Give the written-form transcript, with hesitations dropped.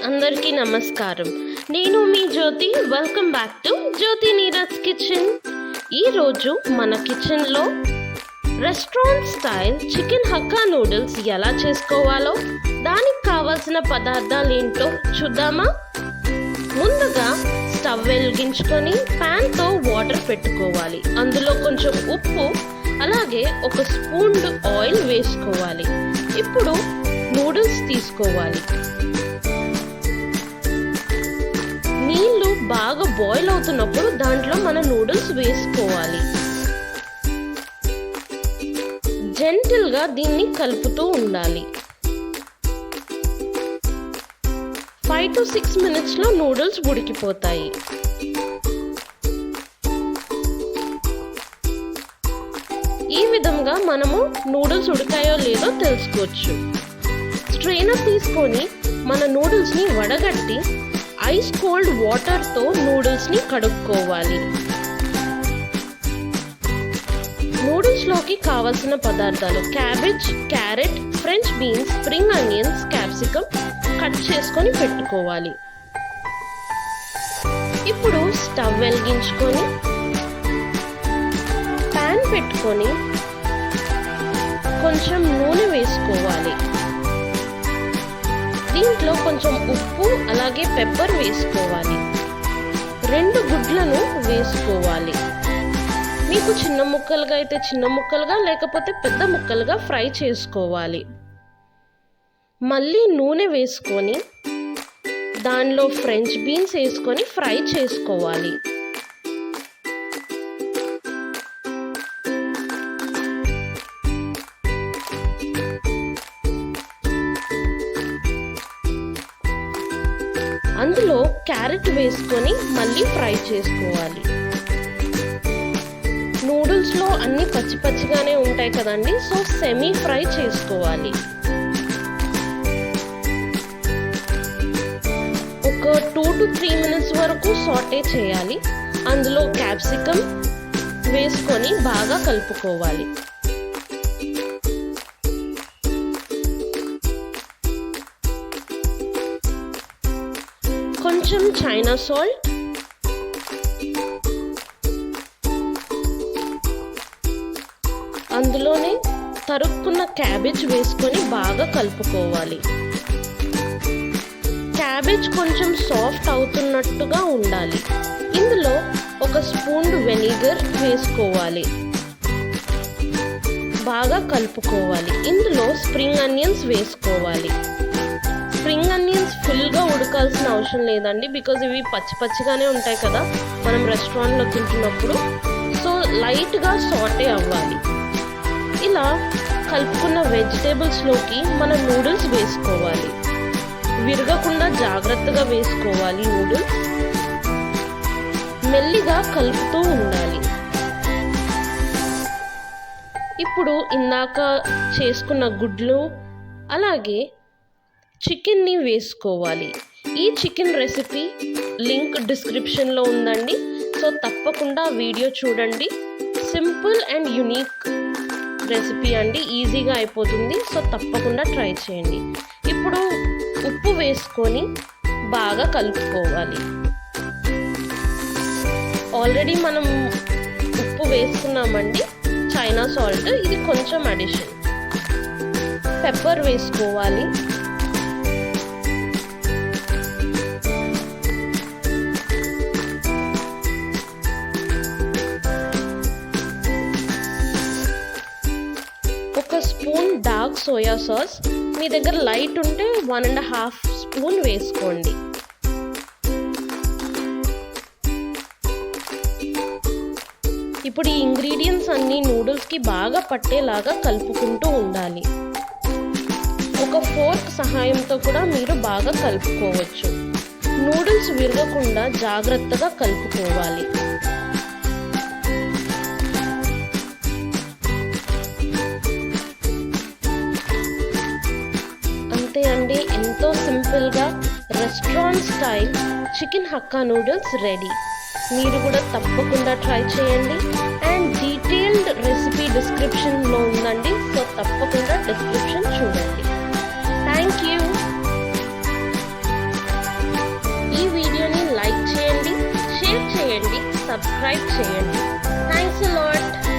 అందరికీ నమస్కారం. నేను మీ Jyothi. Welcome back to Jyothi Neeraj kitchen. ఈరోజు మన కిచెన్లో restaurant style chicken hakka noodles ఎలా చేసుకోవాలో, దానికి కావాల్సిన పదార్థాలు ఏంటో చూద్దామా? ముందుగా స్టవ్ వెలిగించుకొని ప్యాన్తో వాటర్ పెట్టుకోవాలి. అందులో కొంచెం ఉప్పు అలాగే ఒక స్పూన్ ఆయిల్ వేసుకోవాలి. ఇప్పుడు నూడిల్స్ తీసుకోవాలి. నీళ్లు బాగా బాయిల్ అవుతున్నప్పుడు దాంట్లో మన నూడిల్స్ వేసుకోవాలి. జెంటిల్గా దీన్ని కలుపుతూ ఉండాలి. 5 to 6 minutesలో నూడిల్స్ ఉడికిపోతాయి. ఈ విధంగా మనము నూడిల్స్ ఉడికాయో లేదో తెలుసుకోవచ్చు. స్ట్రైనర్ తీసుకొని మన నూడిల్స్ని వడగట్టి ఐస్ కోల్డ్ వాటర్తో నూడిల్స్ని కడుక్కోవాలి. నూడిల్స్లోకి కావలసిన పదార్థాలు cabbage, carrot, French beans, spring onions, capsicum cut చేసుకొని పెట్టుకోవాలి. ఇప్పుడు స్టవ్ వెలిగించుకొని ప్యాన్ పెట్టుకొని కొంచెం నూనె వేసుకోవాలి. దీంట్లో కొంచెం ఉప్పు అలాగే పెప్పర్ వేసుకోవాలి. 2 గుడ్లను వేసుకోవాలి. మీకు చిన్న ముక్కలుగా అయితే చిన్న ముక్కలుగా, లేకపోతే పెద్ద ముక్కలుగా ఫ్రై చేసుకోవాలి. మళ్ళీ నూనె వేసుకొని దానిలో ఫ్రెంచ్ బీన్స్ వేసుకొని ఫ్రై చేసుకోవాలి. అందులో క్యారెట్ వేసుకొని మళ్ళీ ఫ్రై చేసుకోవాలి. నూడిల్స్లో అన్ని పచ్చి పచ్చిగానే ఉంటాయి కదండి, సో సెమీ ఫ్రై చేసుకోవాలి. ఒక 2 to 3 minutes వరకు సాటే చేయాలి. అందులో క్యాప్సికమ్ వేసుకొని బాగా కలుపుకోవాలి. కొంచెం చైనా సాల్ట్, అందులోనే తరుక్కున్న క్యాబేజ్ వేసుకొని బాగా కలుపుకోవాలి. క్యాబేజ్ కొంచెం సాఫ్ట్ అవుతున్నట్టుగా ఉండాలి. ఇందులో ఒక స్పూన్ వెనిగర్ వేసుకోవాలి. బాగా కలుపుకోవాలి. ఇందులో స్ప్రింగ్ ఆనియన్స్ వేసుకోవాలి. స్ప్రింగ్ ఆనియన్స్ ఫుల్గా ఉడకాల్సిన అవసరం లేదండి, బికాజ్ ఇవి పచ్చి పచ్చిగానే ఉంటాయి కదా మనం రెస్టారెంట్లో తింటున్నప్పుడు. సో లైట్గా సాటే అవ్వాలి. ఇలా కలుపుకున్న వెజిటేబుల్స్లోకి మనం నూడిల్స్ వేసుకోవాలి. విరగకుండా జాగ్రత్తగా వేసుకోవాలి. నూడిల్స్ మెల్లిగా కలుపుతూ ఉండాలి. ఇప్పుడు ఇందాక చేసుకున్న గుడ్లు అలాగే చికెన్ని వేసుకోవాలి. ఈ చికెన్ రెసిపీ లింక్ డిస్క్రిప్షన్లో ఉందండి, సో తప్పకుండా వీడియో చూడండి. సింపుల్ అండ్ యూనిక్ రెసిపీ అండి, ఈజీగా అయిపోతుంది. సో తప్పకుండా ట్రై చేయండి. ఇప్పుడు ఉప్పు వేసుకొని బాగా కలుపుకోవాలి. ఆల్రెడీ మనం ఉప్పు వేసుకున్నామండి, చైనా సాల్ట్, ఇది కొంచెం అడిషన్. పెప్పర్ వేసుకోవాలి. ఒక స్పూన్ డార్క్ సోయా సాస్, మీ దగ్గర లైట్ ఉంటే 1.5 స్పూన్ వేసుకోండి. ఇప్పుడు ఈ ఇంగ్రీడియంట్స్ అన్ని నూడిల్స్కి బాగా పట్టేలాగా కలుపుకుంటూ ఉండాలి. ఒక ఫోర్క్ సహాయంతో కూడా మీరు బాగా కలుపుకోవచ్చు. నూడిల్స్ విరగకుండా జాగ్రత్తగా కలుపుకోవాలి. అంతే అండి, ఎంతో సింపుల్గా restaurant style chicken hakka noodles ready. మీరు కూడా తప్పకుండా ట్రై చేయండి. అండ్ డీటెయిల్డ్ రెసిపీ డిస్క్రిప్షన్లో ఉందండి, సో తప్పకుండా డిస్క్రిప్షన్ చూడండి. Thank you. సబ్స్క్రైబ్ చేయండి. Thanks a lot.